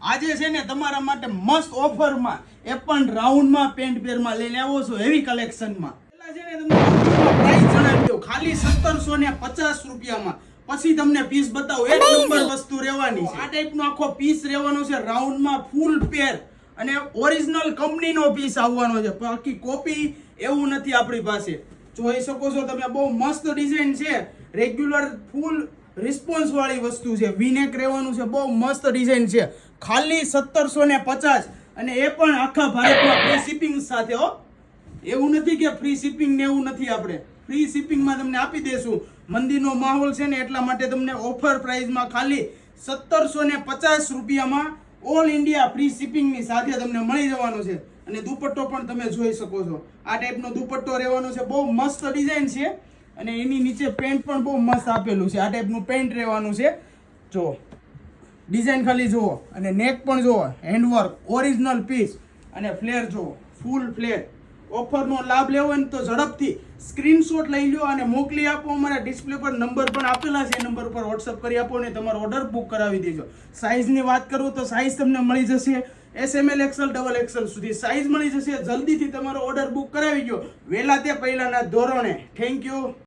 આજે છે ને તમારા માટે મસ્ત ઓફરમાં એ પણ રાઉન્ડમાં પેન્ટ પેરમાં લઈને આવો છો હેવી કલેક્શનમાં. પહેલા છે ને તમને પ્રાઇસ જણાવી દઉં, ખાલી 1750 રૂપિયામાં. પછી તમને પીસ બતાવો, એક નંબર વસ્તુ રહેવાની છે. આ ટાઈપનો આખો પીસ રહેવાનો છે રાઉન્ડમાં ફૂલ પેર અને ઓરિજિનલ કંપનીનો પીસ આવવાનો છે, બાકી કોપી એવું નથી આપણી પાસે. જોઈ શકો છો તમે, બહુ મસ્ત ડિઝાઇન છે, રેગ્યુલર ફૂલ રિસ્પોન્સ વાળી વસ્તુ છે, વીનેક રહેવાનું છે, બહુ મસ્ત ડિઝાઇન છે. ખાલી 1750 અને એ પણ આખા ભારતમાં ફ્રી શિપિંગ સાથે હો. એવું નથી કે ફ્રી શિપિંગ ને એવું નથી, આપણે ફ્રી શિપિંગમાં તમને આપી દેશું. મંદિરનો માહોલ છે ને એટલા માટે તમને ઓફર પ્રાઇસમાં ખાલી 1750 રૂપિયામાં ઓલ ઇન્ડિયા ફ્રી શિપિંગની સાથે તમને મળી જવાનું છે. અને દુપટ્ટો પણ તમે જોઈ શકો છો, આ ટાઈપનો દુપટ્ટો રહેવાનો છે, બહુ મસ્ત ડિઝાઇન છે. અને એની નીચે પેન્ટ પણ બહુ મસ્ત આપેલું છે, આ ટાઈપનું પેન્ટ રહેવાનું છે. જો ડિઝાઇન ખાલી જુઓ, અને નેક પણ જુઓ, હેન્ડવર્ક ઓરિજિનલ પીસ, અને ફ્લેર જુઓ, ફૂલ ફ્લેર. ઓફરનો લાભ લેવો હોય ને તો ઝડપથી સ્ક્રીનશોટ લઈ લો અને મોકલી આપો. અમારા ડિસ્પ્લે પર નંબર પણ આપેલા છે, એ નંબર પર વોટ્સઅપ કરી આપો અને તમારો ઓર્ડર બુક કરાવી દેજો. સાઇઝની વાત કરું તો સાઇઝ તમને મળી જશે SML XL ડબલ XL સુધી સાઇઝ મળી જશે. જલ્દીથી તમારો ઓર્ડર બુક કરાવી દો, વહેલા તે પહેલાના ધોરણે. Thank you.